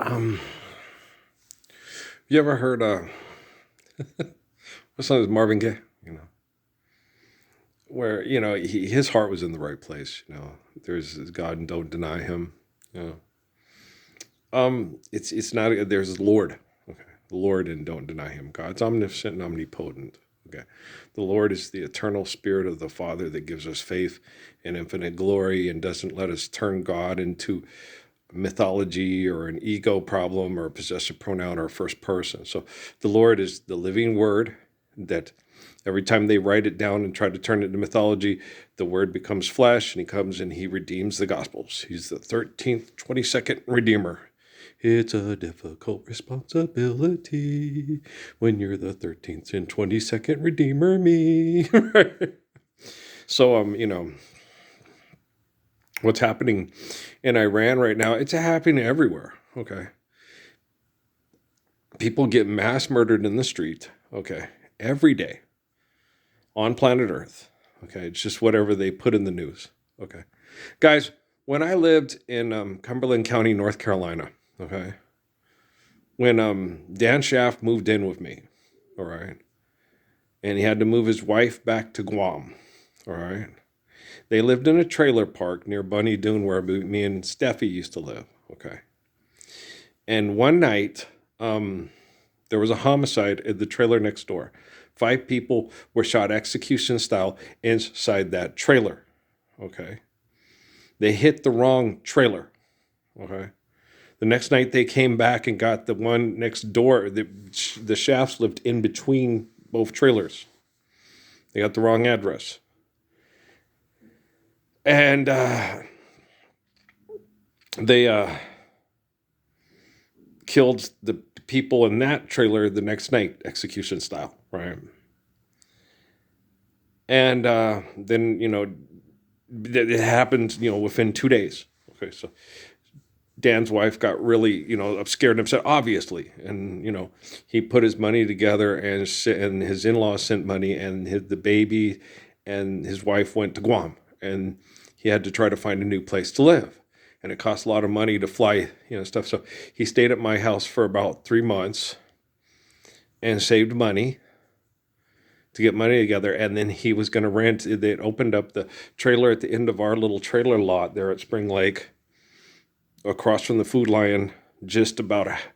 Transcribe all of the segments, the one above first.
Um, you ever heard what song is Marvin Gaye? You know, where his heart was in the right place. There's God and don't deny Him. You know, it's not. There's Lord. Okay, the Lord and don't deny Him. God's omniscient and omnipotent. Okay, the Lord is the eternal Spirit of the Father that gives us faith and infinite glory and doesn't let us turn God into mythology or an ego problem or a possessive pronoun or a first person. So the Lord is the living word that every time they write it down and try to turn it into mythology, the word becomes flesh and He comes and He redeems the Gospels. He's the 13th, 22nd Redeemer. It's a difficult responsibility when you're the 13th and 22nd Redeemer, me. So, what's happening in Iran right now, it's happening everywhere, okay? People get mass murdered in the street, okay, every day on planet Earth, okay? It's just whatever they put in the news, okay? Guys, when I lived in Cumberland County, North Carolina, okay, when Dan Schaff moved in with me, all right, and he had to move his wife back to Guam, all right, they lived in a trailer park near Bunny Dune where me and Steffi used to live, okay? And one night, there was a homicide at the trailer next door. 5 people were shot execution style inside that trailer, okay? They hit the wrong trailer, okay? The next night they came back and got the one next door. The Shafts lived in between both trailers. They got the wrong address. And they killed the people in that trailer the next night, execution style, right? And then, it happened, within 2 days. Okay, so Dan's wife got really, scared and upset, obviously. And, he put his money together and his in-laws sent money and the baby and his wife went to Guam. And he had to try to find a new place to live. And it cost a lot of money to fly, stuff. So he stayed at my house for about 3 months and saved money to get money together. And then he was going to rent. They opened up the trailer at the end of our little trailer lot there at Spring Lake, across from the Food Lion, just about half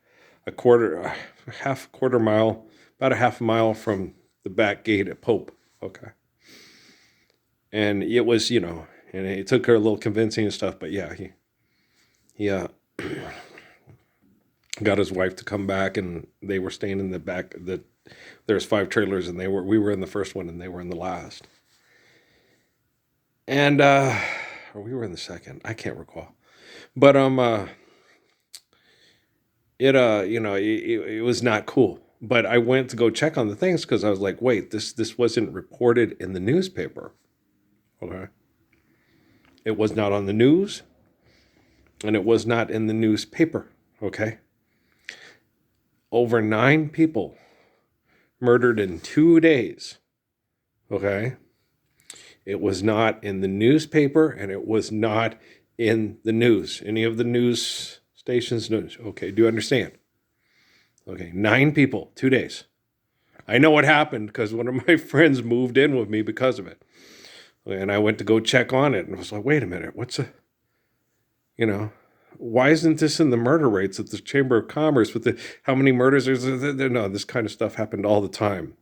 a quarter mile, about a half a mile from the back gate at Pope. Okay. And it was, and it took her a little convincing and stuff, but yeah, he got his wife to come back, and they were staying in the back. There's 5 trailers, and we were in the first one, and they were in the last. And or we were in the second. I can't recall, but it was not cool. But I went to go check on the things because I was like, wait, this wasn't reported in the newspaper. Okay. It was not on the news, and it was not in the newspaper, okay? Over 9 people murdered in 2 days, okay? It was not in the newspaper, and it was not in the news. Any of the news stations' news. Okay, do you understand? Okay, 9 people, 2 days. I know what happened because one of my friends moved in with me because of it. And I went to go check on it and was like, wait a minute, why isn't this in the murder rates at the Chamber of Commerce with how many murders there's? No, this kind of stuff happened all the time.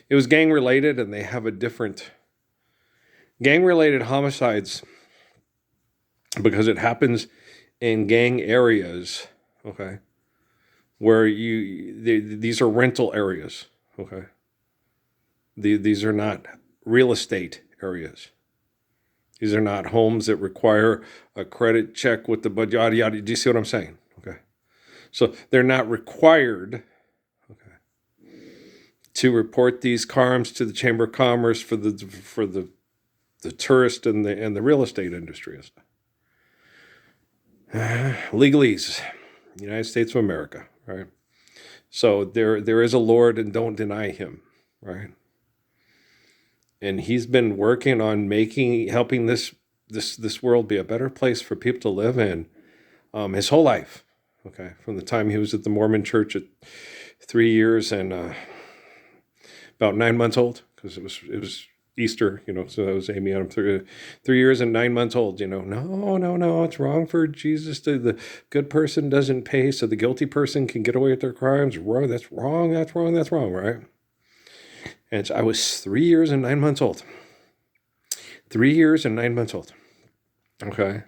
It was gang related, and they have a different gang related homicides because it happens in gang areas, okay, where these are rental areas, okay. These are not real estate areas. These are not homes that require a credit check with the budget, yada, yada. Do you see what I'm saying? Okay. So they're not required, okay, to report these crimes to the Chamber of Commerce for the tourist and the real estate industry and stuff. Legalese, United States of America, right? So there is a Lord and don't deny Him, right? And He's been working on helping this world be a better place for people to live in his whole life, Okay, from the time he was at the Mormon church at 3 years and about 9 months old, because it was Easter, so that was Amy on him 3 years and 9 months old. No, it's wrong for Jesus to, the good person doesn't pay, so the guilty person can get away with their crimes. Wrong, that's wrong, right? And so I was 3 years and 9 months old. 3 years and 9 months old. Okay.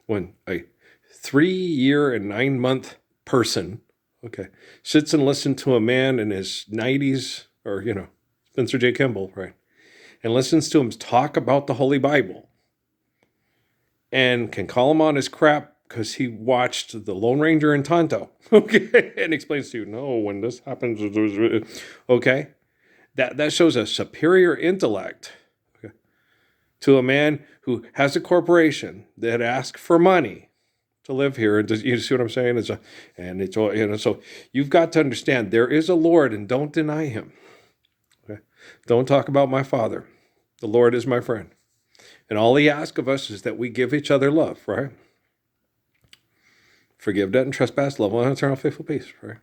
When a 3 year and 9 month person, okay, sits and listens to a man in his 90s, or, Spencer J. Kimball, right, and listens to him talk about the Holy Bible and can call him on his crap because he watched The Lone Ranger and Tonto, okay, and explains to you, no, when this happens, okay, that shows a superior intellect, okay, to a man who has a corporation that asks for money to live here. And you see what I'm saying? It's all, so you've got to understand there is a Lord, and don't deny him. Okay? Don't talk about my Father. The Lord is my friend. And all he asks of us is that we give each other love, right? Forgive debt and trespass, love one, eternal faithful peace, right?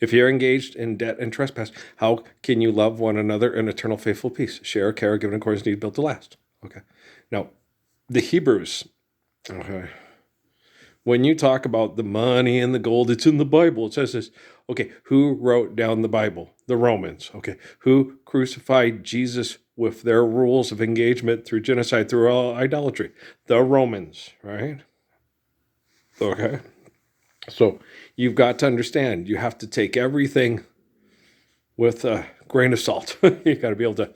If you're engaged in debt and trespass, how can you love one another in eternal faithful peace? Share, care, give in accordance to need, built to last. Okay. Now, the Hebrews, okay, when you talk about the money and the gold, it's in the Bible. It says this. Okay, who wrote down the Bible? The Romans. Okay, who crucified Jesus with their rules of engagement through genocide, through idolatry? The Romans, right? Okay. So you've got to understand, you have to take everything with a grain of salt. You got to be able to,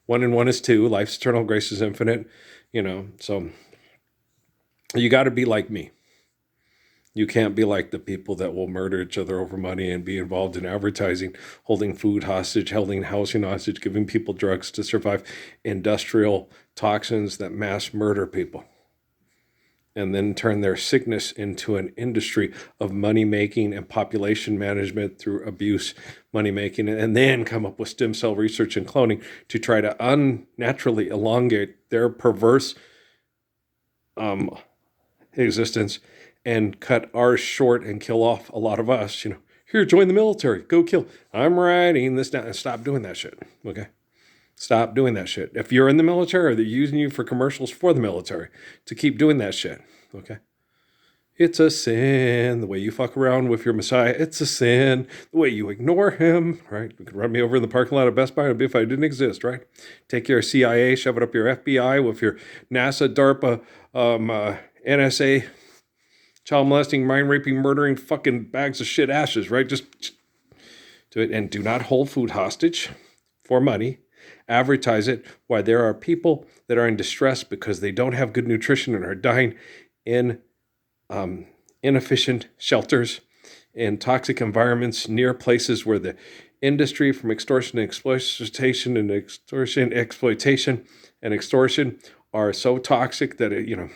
1 and 1 is 2, life's eternal, grace is infinite, so you got to be like me. You can't be like the people that will murder each other over money and be involved in advertising, holding food hostage, holding housing hostage, giving people drugs to survive, industrial toxins that mass murder people, and then turn their sickness into an industry of money making and population management through abuse, money making, and then come up with stem cell research and cloning to try to unnaturally elongate their perverse existence and cut ours short and kill off a lot of us. Here, join the military, go kill. I'm writing this down. And stop doing that shit. Okay. Stop doing that shit. If you're in the military, they're using you for commercials for the military to keep doing that shit. Okay. It's a sin. The way you fuck around with your Messiah, it's a sin. The way you ignore him, right? You could run me over in the parking lot of Best Buy. It'd be if I didn't exist, right? Take your CIA, shove it up your FBI with your NASA, DARPA, NSA, child molesting, mind raping, murdering, fucking bags of shit ashes, right? Just do it. And do not hold food hostage for money. Advertise it. Why there are people that are in distress because they don't have good nutrition and are dying in inefficient shelters, in toxic environments, near places where the industry from extortion and exploitation and extortion are so toxic that it,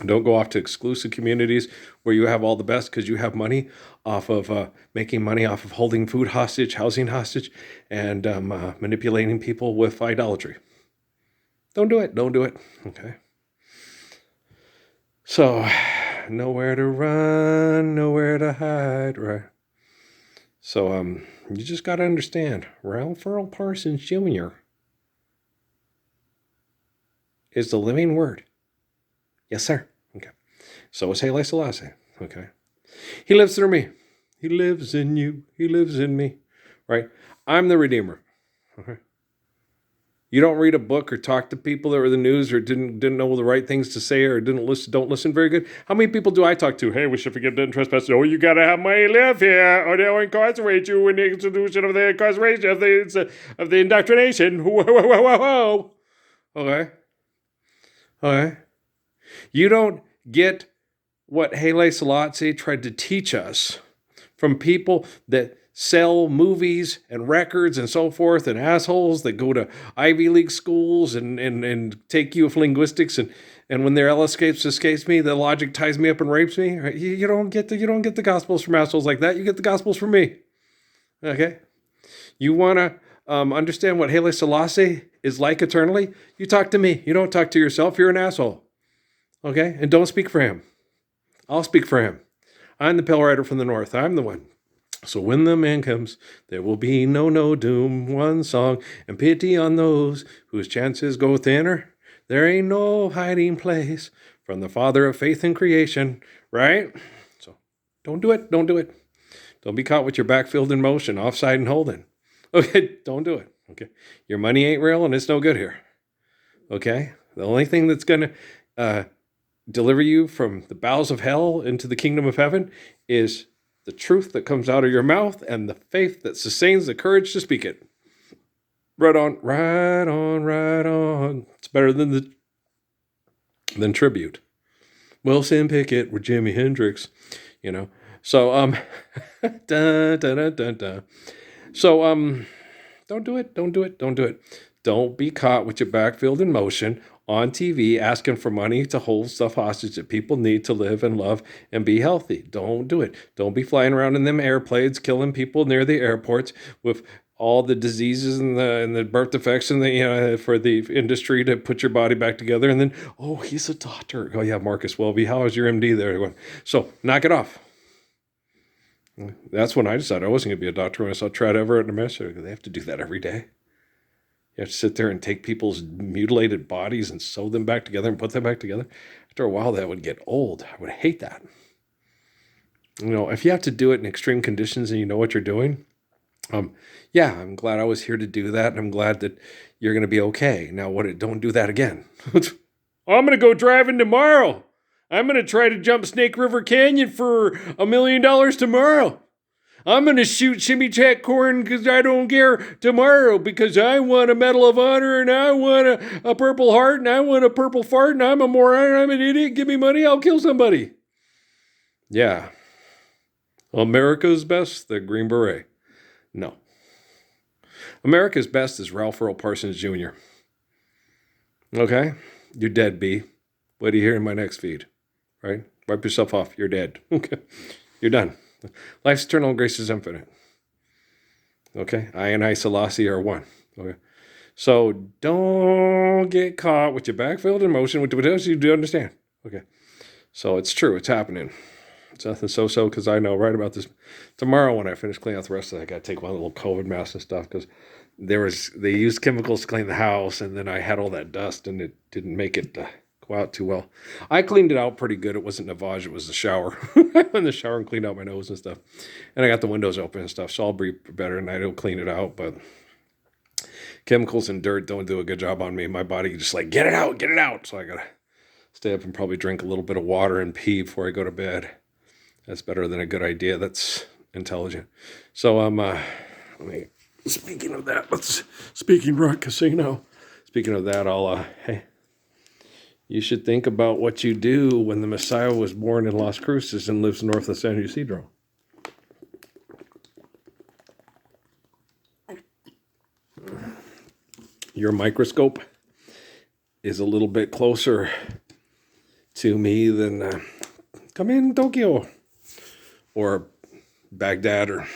don't go off to exclusive communities where you have all the best because you have money off of making money off of holding food hostage, housing hostage, and manipulating people with idolatry. Don't do it. Don't do it. Okay. So, nowhere to run, nowhere to hide, right? So, you just got to understand, Ralph Earl Parsons Jr. is the living word. Yes, sir. Okay. So is Haile Selassie. Okay. He lives through me. He lives in you. He lives in me. Right? I'm the Redeemer. Okay. You don't read a book or talk to people that were the news or didn't know the right things to say or don't listen very good. How many people do I talk to? Hey, we should forgive debt and trespass. Oh, you gotta have money to live here, or they'll incarcerate you in the institution of the incarceration of the indoctrination. Whoa. Okay. Okay. You don't get what Haile Selassie tried to teach us from people that sell movies and records and so forth, and assholes that go to Ivy League schools and take you with linguistics, and when their L escapes me, the logic ties me up and rapes me. Right? You don't get the gospels from assholes like that. You get the gospels from me. Okay? You want to understand what Haile Selassie is like eternally? You talk to me. You don't talk to yourself. You're an asshole. Okay? And don't speak for him. I'll speak for him. I'm the Pale Rider from the North. I'm the one. So when the man comes, there will be no doom. One song and pity on those whose chances go thinner. There ain't no hiding place from the Father of faith and creation, right? So don't do it. Don't do it. Don't be caught with your backfield in motion, offside and holding. Okay, don't do it. Okay, your money ain't real and it's no good here. Okay, the only thing that's gonna deliver you from the bowels of hell into the kingdom of heaven is the truth that comes out of your mouth and the faith that sustains the courage to speak it. Right on, right on, right on. It's better than tribute. Wilson Pickett with Jimi Hendrix, you know. So dun, dun, dun, dun, dun. So don't do it, don't do it, don't do it. Don't be caught with your backfield in motion on TV asking for money to hold stuff hostage that people need to live and love and be healthy. Don't do it. Don't be flying around in them airplanes, killing people near the airports with all the diseases and the birth defects and the for the industry to put your body back together. And then, oh, he's a doctor. Oh yeah, Marcus Welby. How is your MD there? So knock it off. That's when I decided I wasn't going to be a doctor when I saw Trad Everett and Messer. They have to do that every day. You have to sit there and take people's mutilated bodies and sew them back together and put them back together. After a while, that would get old. I would hate that. If you have to do it in extreme conditions and you know what you're doing, yeah, I'm glad I was here to do that, and I'm glad that you're going to be okay. Now, don't do that again. I'm going to go driving tomorrow. I'm going to try to jump Snake River Canyon for $1 million tomorrow. I'm going to shoot Shimmy Jack Corn because I don't care tomorrow because I want a Medal of Honor and I want a Purple Heart and I want a Purple Fart and I'm a moron and I'm an idiot. Give me money, I'll kill somebody. Yeah. America's best, the Green Beret. No. America's best is Ralph Earl Parsons Jr. Okay? You're dead, B. What do you hear in my next feed? Right? Wipe yourself off. You're dead. Okay? You're done. Life's eternal, grace is infinite. Okay? I and I, Selassie, are one. Okay? So don't get caught with your backfield in motion, which you do understand. Okay? So it's true. It's happening. It's nothing so because I know right about this. Tomorrow when I finish cleaning out the rest of it, I got to take my little COVID mask and stuff because they used chemicals to clean the house, and then I had all that dust, and it didn't make it go out too well. I cleaned it out pretty good. It wasn't Navage, it was the shower. I went in the shower and cleaned out my nose and stuff. And I got the windows open and stuff, so I'll breathe better, and I don't clean it out. But chemicals and dirt don't do a good job on me. My body just like, get it out, get it out. So I got to stay up and probably drink a little bit of water and pee before I go to bed. That's better than a good idea. That's intelligent. So speaking of that, speaking Rock Casino. Speaking of that, hey, you should think about what you do when the Messiah was born in Las Cruces and lives north of San Ysidro. Your microscope is a little bit closer to me than come in Tokyo or Baghdad or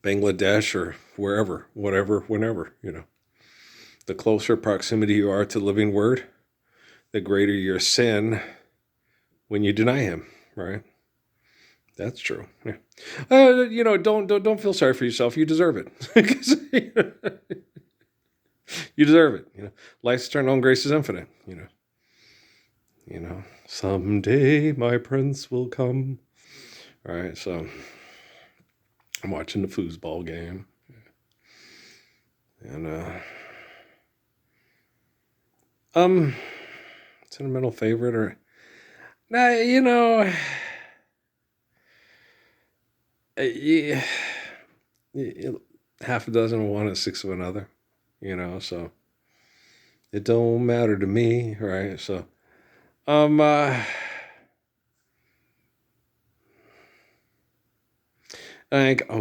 Bangladesh or wherever, whatever, whenever, The closer proximity you are to the living word, the greater your sin when you deny him, right? That's true. Yeah. Don't feel sorry for yourself. You deserve it. You deserve it. Life's eternal and grace is infinite. Someday my prince will come. All right, so I'm watching the foosball game, and sentimental favorite or yeah, half a dozen of one and six of another, so it don't matter to me, right? So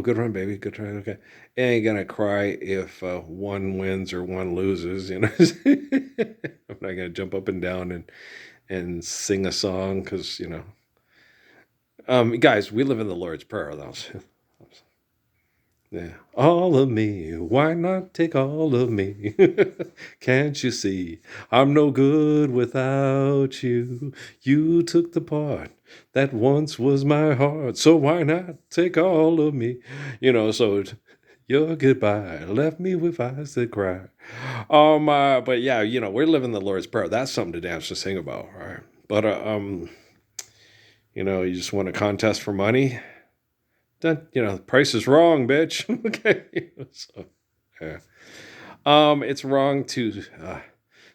good run, baby. Good try. Okay. I ain't gonna cry if one wins or one loses, I'm not gonna jump up and down and sing a song because, guys, we live in the Lord's Prayer, though. Yeah. All of me. Why not take all of me? Can't you see? I'm no good without you. You took the part that once was my heart. So why not take all of me? So your goodbye left me with eyes that cry. But yeah, we're living the Lord's Prayer. That's something to dance to sing about, right? But you just want a contest for money. Then the price is wrong, bitch. Okay, so yeah, it's wrong to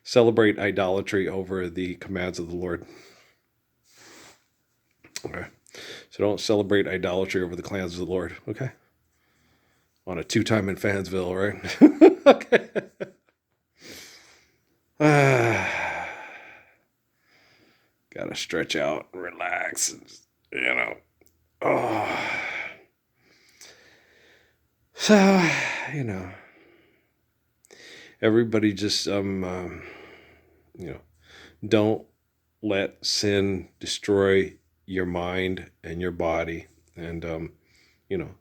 celebrate idolatry over the commands of the Lord. Okay, so don't celebrate idolatry over the commands of the Lord. Okay, on a 2-time in Fansville, right? Okay. Gotta stretch out and relax, and. Oh. So, you know, everybody just don't let sin destroy your mind and your body, and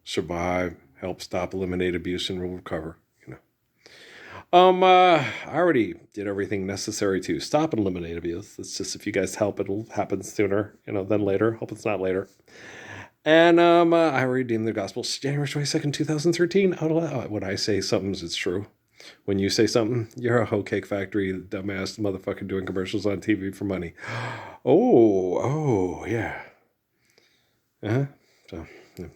survive, help stop, eliminate abuse, and recover. I already did everything necessary to stop and eliminate abuse. It's just if you guys help, it'll happen sooner, than later. Hope it's not later. And I redeemed the gospel January 22nd, 2013. Out loud. When I say something, it's true. When you say something, you're a hoe cake factory, dumbass motherfucker doing commercials on TV for money. Oh, yeah. Uh-huh. So, yeah.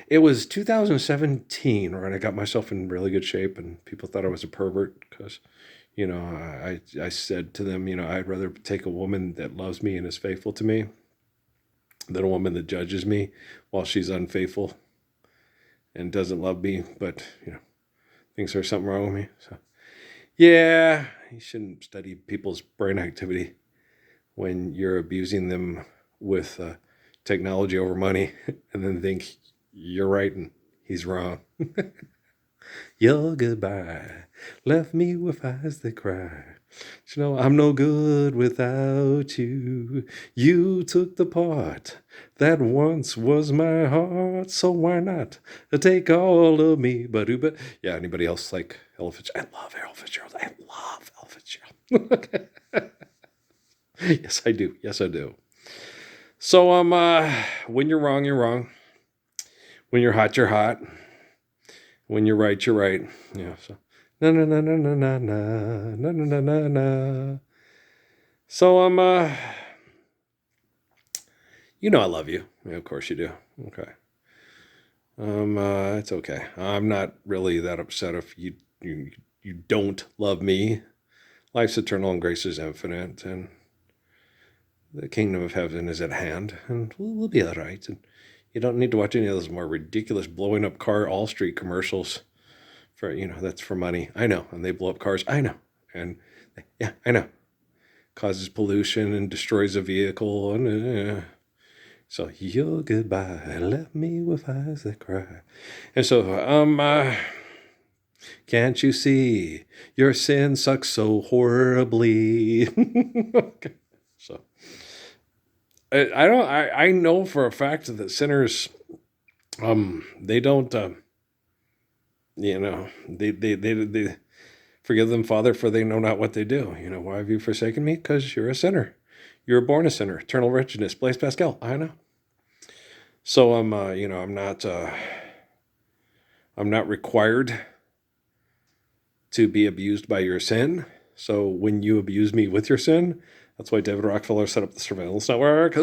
It was 2017 when I got myself in really good shape, and people thought I was a pervert because, I said to them, I'd rather take a woman that loves me and is faithful to me than a woman that judges me while she's unfaithful and doesn't love me, but, thinks there's something wrong with me. So, yeah, you shouldn't study people's brain activity when you're abusing them with technology over money and then think you're right and he's wrong. Your goodbye left me with eyes that cry. I'm no good without you. You took the part that once was my heart, so why not take all of me? But yeah, anybody else like Ella Fitzgerald? I love Ella Fitzgerald. I love Ella Fitzgerald. Yes, I do. Yes, I do. So when you're wrong, you're wrong. When you're hot, you're hot. When you're right, you're right. Yeah. So na na na na na na na na na na na. So I love you. Yeah, of course you do. Okay. It's okay. I'm not really that upset if you don't love me. Life's eternal and grace is infinite, and the kingdom of heaven is at hand, and we'll be all right. And you don't need to watch any of those more ridiculous blowing up car all street commercials for that's for money. I know, and they blow up cars. I know, and yeah, I know, causes pollution and destroys a vehicle, and so your goodbye left me with eyes that cry. And so can't you see your sin sucks so horribly? Okay. So I know for a fact that sinners they don't they forgive them, Father, for they know not what they do. Why have you forsaken me? Because you're a sinner. You're born a sinner. Eternal wretchedness. Blaise Pascal. I know. So I'm not required to be abused by your sin. So when you abuse me with your sin, that's why David Rockefeller set up the surveillance network.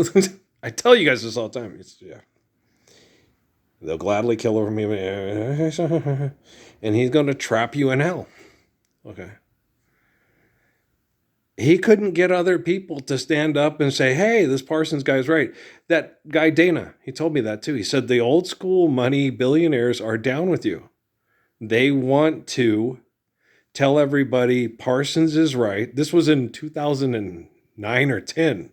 I tell you guys this all the time. They'll gladly kill over me, and he's going to trap you in hell. Okay. He couldn't get other people to stand up and say, hey, this Parsons guy's right. That guy, Dana, he told me that too. He said the old school money billionaires are down with you. They want to tell everybody Parsons is right. This was in 2009 or 10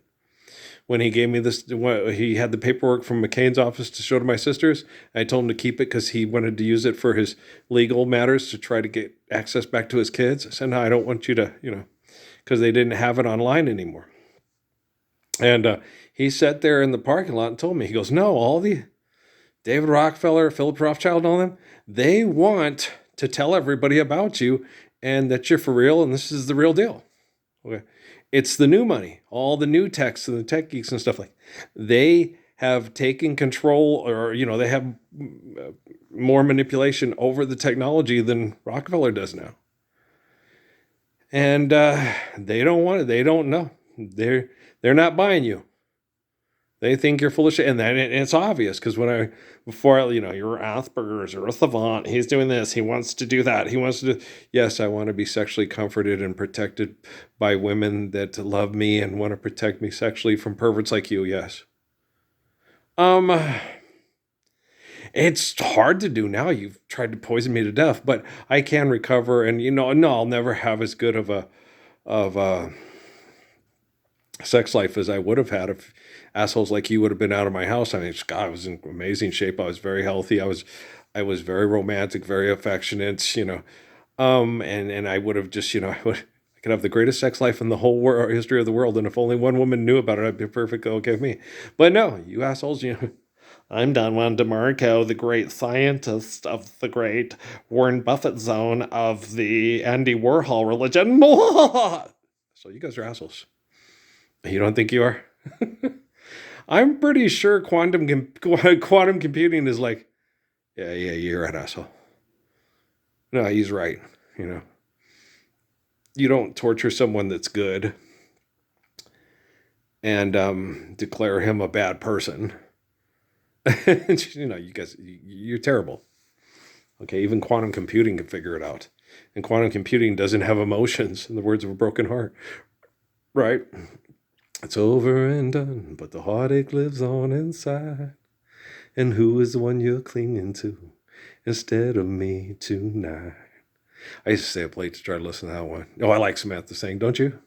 when he gave me this. He had the paperwork from McCain's office to show to my sisters. I told him to keep it because he wanted to use it for his legal matters to try to get access back to his kids. I said, no, I don't want you to, because they didn't have it online anymore. And he sat there in the parking lot and told me, he goes, no, all the David Rockefeller, Philip Rothschild, and all them, they want to tell everybody about you and that you're for real and this is the real deal. Okay. It's the new money, all the new techs and the tech geeks and stuff like they have taken control, or they have more manipulation over the technology than Rockefeller does now. And they don't want it. They don't know. They're not buying you. They think you're full of shit, and it's obvious because before you're Asperger's or a savant, he's doing this, he wants to do that, he wants to do. Yes, I want to be sexually comforted and protected by women that love me and want to protect me sexually from perverts like you. Yes. It's hard to do now. You've tried to poison me to death, but I can recover, and no, I'll never have as good of a sex life as I would have had if assholes like you would have been out of my house. I mean, God, I was in amazing shape. I was very healthy. I was very romantic, very affectionate, and I would have just, I could have the greatest sex life in the whole history of the world. And if only one woman knew about it, I'd be perfectly okay with me. But no, you assholes, I'm Don Juan DeMarco, the great scientist of the great Warren Buffett zone of the Andy Warhol religion. So you guys are assholes. You don't think you are? I'm pretty sure quantum computing is like, yeah, you're an asshole. No, he's right. You don't torture someone that's good and declare him a bad person. You guys, you're terrible. Okay, even quantum computing can figure it out. And quantum computing doesn't have emotions, in the words of a broken heart. Right? It's over and done, but the heartache lives on inside. And who is the one you're clinging to instead of me tonight? I used to stay up late to try to listen to that one. Oh, I like Samantha Singh, don't you?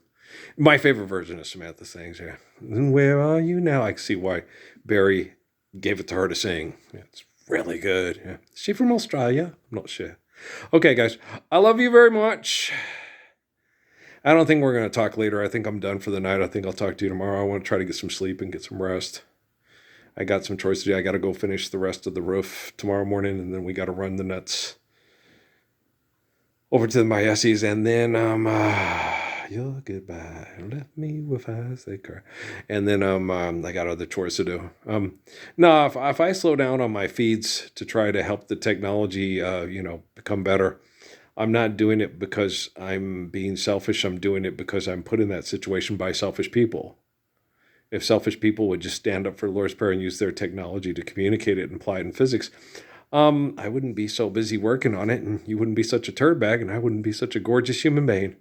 My favorite version of Samantha Sing's, yeah. And where are you now? I can see why Barry gave it to her to sing. Yeah, it's really good. Yeah. Is she from Australia? I'm not sure. Okay, guys, I love you very much. I don't think we're going to talk later. I think I'm done for the night. I think I'll talk to you tomorrow. I want to try to get some sleep and get some rest. I got some chores to do. I got to go finish the rest of the roof tomorrow morning, and then we got to run the nuts over to my Essies, and then your goodbye left me with eyes that cry. And then I got other chores to do. No, if I slow down on my feeds to try to help the technology, become better, I'm not doing it because I'm being selfish. I'm doing it because I'm put in that situation by selfish people. If selfish people would just stand up for the Lord's Prayer and use their technology to communicate it and apply it in physics, I wouldn't be so busy working on it, and you wouldn't be such a turd bag, and I wouldn't be such a gorgeous human being.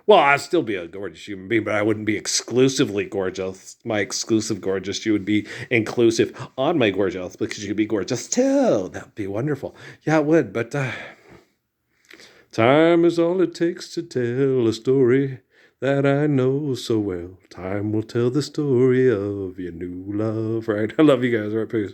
Well, I'd still be a gorgeous human being, but I wouldn't be exclusively gorgeous. My exclusive gorgeous, you would be inclusive on my gorgeous because you'd be gorgeous too. That'd be wonderful. Yeah, it would, but time is all it takes to tell a story that I know so well. Time will tell the story of your new love, right? I love you guys. All right, peace.